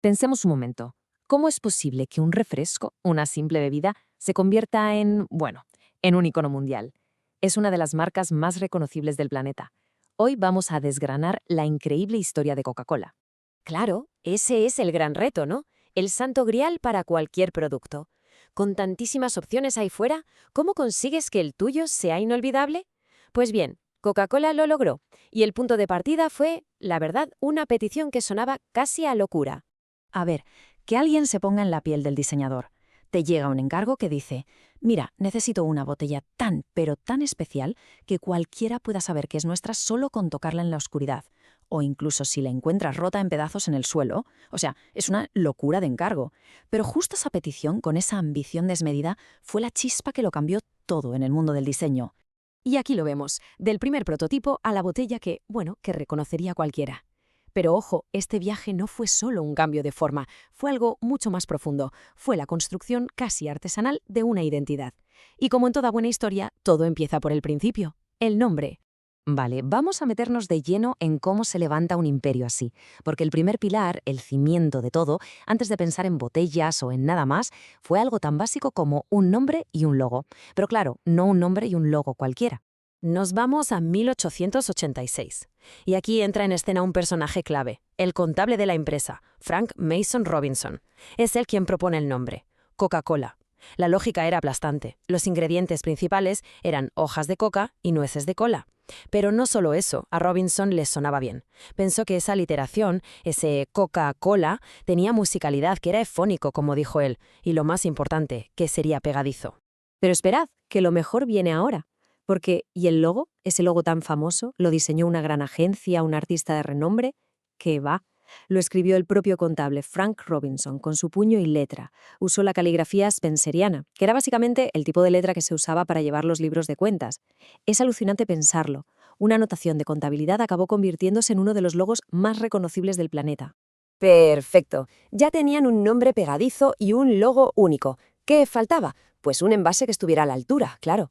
Pensemos un momento. ¿Cómo es posible que un refresco, una simple bebida, se convierta en un icono mundial? Es una de las marcas más reconocibles del planeta. Hoy vamos a desgranar la increíble historia de Coca-Cola. Claro, ese es el gran reto, ¿no? El santo grial para cualquier producto. Con tantísimas opciones ahí fuera, ¿cómo consigues que el tuyo sea inolvidable? Pues bien, Coca-Cola lo logró, y el punto de partida fue, la verdad, una petición que sonaba casi a locura. A ver, que alguien se ponga en la piel del diseñador. Te llega un encargo que dice, mira, necesito una botella tan, pero tan especial que cualquiera pueda saber que es nuestra solo con tocarla en la oscuridad. O incluso si la encuentras rota en pedazos en el suelo. O sea, es una locura de encargo. Pero justo esa petición, con esa ambición desmedida, fue la chispa que lo cambió todo en el mundo del diseño. Y aquí lo vemos, del primer prototipo a la botella que reconocería cualquiera. Pero ojo, este viaje no fue solo un cambio de forma, fue algo mucho más profundo. Fue la construcción casi artesanal de una identidad. Y como en toda buena historia, todo empieza por el principio, el nombre. Vale, vamos a meternos de lleno en cómo se levanta un imperio así, porque el primer pilar, el cimiento de todo, antes de pensar en botellas o en nada más, fue algo tan básico como un nombre y un logo. Pero claro, no un nombre y un logo cualquiera. Nos vamos a 1886. Y aquí entra en escena un personaje clave, el contable de la empresa, Frank Mason Robinson. Es él quien propone el nombre, Coca-Cola. La lógica era aplastante. Los ingredientes principales eran hojas de coca y nueces de cola. Pero no solo eso, a Robinson le sonaba bien. Pensó que esa literación, ese Coca-Cola, tenía musicalidad, que era efónico, como dijo él, y lo más importante, que sería pegadizo. Pero esperad, que lo mejor viene ahora. Porque, ¿y el logo? Ese logo tan famoso, ¿lo diseñó una gran agencia, un artista de renombre? ¿Qué va? Lo escribió el propio contable Frank Robinson con su puño y letra. Usó la caligrafía spenceriana, que era básicamente el tipo de letra que se usaba para llevar los libros de cuentas. Es alucinante pensarlo. Una anotación de contabilidad acabó convirtiéndose en uno de los logos más reconocibles del planeta. Perfecto. Ya tenían un nombre pegadizo y un logo único. ¿Qué faltaba? Pues un envase que estuviera a la altura, claro.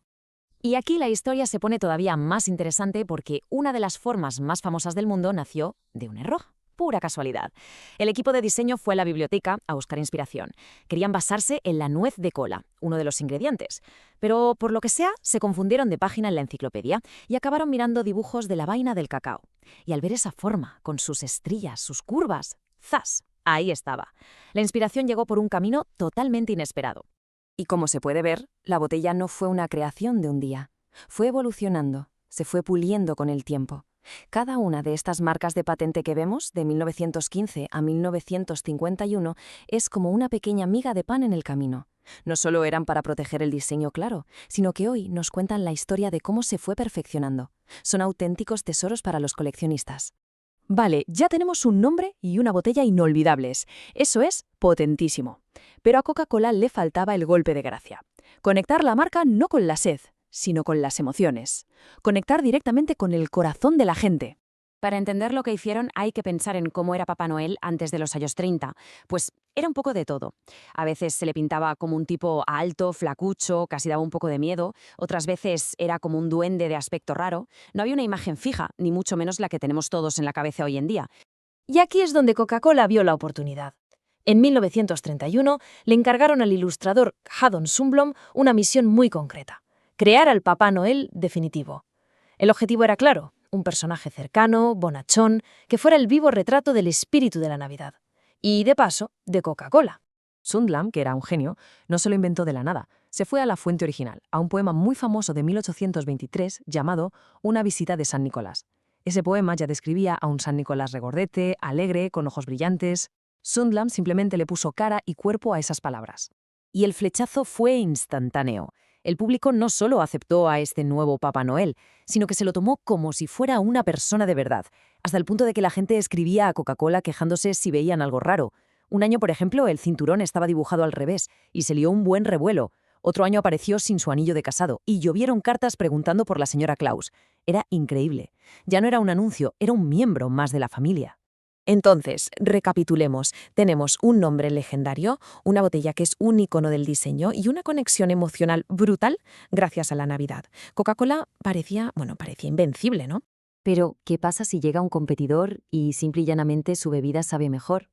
Y aquí la historia se pone todavía más interesante porque una de las formas más famosas del mundo nació de un error. Pura casualidad. El equipo de diseño fue a la biblioteca a buscar inspiración. Querían basarse en la nuez de cola, uno de los ingredientes. Pero, por lo que sea, se confundieron de página en la enciclopedia y acabaron mirando dibujos de la vaina del cacao. Y al ver esa forma, con sus estrías, sus curvas, ¡zas! Ahí estaba. La inspiración llegó por un camino totalmente inesperado. Y como se puede ver, la botella no fue una creación de un día. Fue evolucionando, se fue puliendo con el tiempo. Cada una de estas marcas de patente que vemos, de 1915 a 1951, es como una pequeña miga de pan en el camino. No solo eran para proteger el diseño claro, sino que hoy nos cuentan la historia de cómo se fue perfeccionando. Son auténticos tesoros para los coleccionistas. Vale, ya tenemos un nombre y una botella inolvidables. Eso es potentísimo. Pero a Coca-Cola le faltaba el golpe de gracia. Conectar la marca no con la sed, sino con las emociones. Conectar directamente con el corazón de la gente. Para entender lo que hicieron hay que pensar en cómo era Papá Noel antes de los años 30. Pues era un poco de todo. A veces se le pintaba como un tipo alto, flacucho, casi daba un poco de miedo. Otras veces era como un duende de aspecto raro. No había una imagen fija, ni mucho menos la que tenemos todos en la cabeza hoy en día. Y aquí es donde Coca-Cola vio la oportunidad. En 1931 le encargaron al ilustrador Haddon Sundblom una misión muy concreta: crear al Papá Noel definitivo. El objetivo era claro: un personaje cercano, bonachón, que fuera el vivo retrato del espíritu de la Navidad. Y, de paso, de Coca-Cola. Sundblom, que era un genio, no se lo inventó de la nada. Se fue a la fuente original, a un poema muy famoso de 1823 llamado Una visita de San Nicolás. Ese poema ya describía a un San Nicolás regordete, alegre, con ojos brillantes. Sundblom simplemente le puso cara y cuerpo a esas palabras. Y el flechazo fue instantáneo. El público no solo aceptó a este nuevo Papá Noel, sino que se lo tomó como si fuera una persona de verdad, hasta el punto de que la gente escribía a Coca-Cola quejándose si veían algo raro. Un año, por ejemplo, el cinturón estaba dibujado al revés y se lió un buen revuelo. Otro año apareció sin su anillo de casado y llovieron cartas preguntando por la señora Claus. Era increíble. Ya no era un anuncio, era un miembro más de la familia. Entonces, recapitulemos. Tenemos un nombre legendario, una botella que es un icono del diseño y una conexión emocional brutal gracias a la Navidad. Coca-Cola parecía invencible, ¿no? Pero, ¿qué pasa si llega un competidor y simple y llanamente su bebida sabe mejor?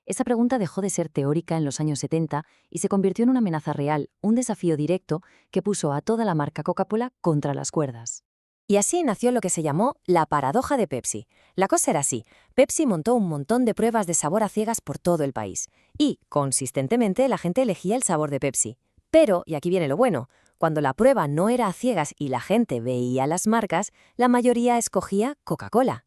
Esa pregunta dejó de ser teórica en los años 70 y se convirtió en una amenaza real, un desafío directo que puso a toda la marca Coca-Cola contra las cuerdas. Y así nació lo que se llamó la paradoja de Pepsi. La cosa era así: Pepsi montó un montón de pruebas de sabor a ciegas por todo el país. Y, consistentemente, la gente elegía el sabor de Pepsi. Pero, y aquí viene lo bueno, cuando la prueba no era a ciegas y la gente veía las marcas, la mayoría escogía Coca-Cola.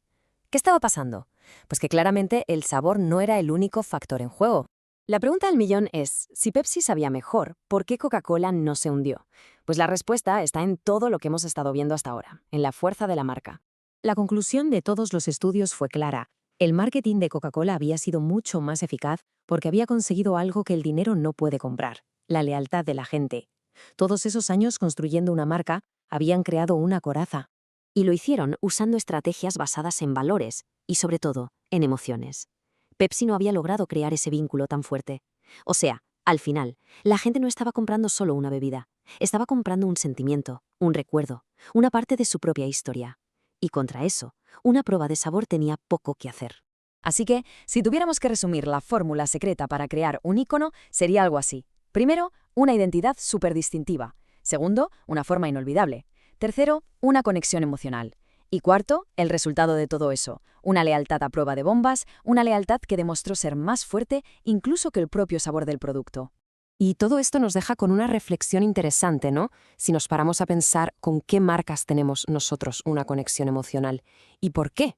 ¿Qué estaba pasando? Pues que claramente el sabor no era el único factor en juego. La pregunta del millón es, si Pepsi sabía mejor, ¿por qué Coca-Cola no se hundió? Pues la respuesta está en todo lo que hemos estado viendo hasta ahora, en la fuerza de la marca. La conclusión de todos los estudios fue clara. El marketing de Coca-Cola había sido mucho más eficaz porque había conseguido algo que el dinero no puede comprar: la lealtad de la gente. Todos esos años construyendo una marca habían creado una coraza. Y lo hicieron usando estrategias basadas en valores y, sobre todo, en emociones. Pepsi no había logrado crear ese vínculo tan fuerte. O sea, al final, la gente no estaba comprando solo una bebida, estaba comprando un sentimiento, un recuerdo, una parte de su propia historia. Y contra eso, una prueba de sabor tenía poco que hacer. Así que, si tuviéramos que resumir la fórmula secreta para crear un ícono, sería algo así. Primero, una identidad súper distintiva. Segundo, una forma inolvidable. Tercero, una conexión emocional. Y cuarto, el resultado de todo eso: una lealtad a prueba de bombas, una lealtad que demostró ser más fuerte incluso que el propio sabor del producto. Y todo esto nos deja con una reflexión interesante, ¿no? Si nos paramos a pensar con qué marcas tenemos nosotros una conexión emocional y por qué.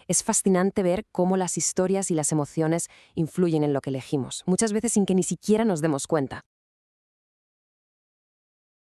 Es fascinante ver cómo las historias y las emociones influyen en lo que elegimos, muchas veces sin que ni siquiera nos demos cuenta.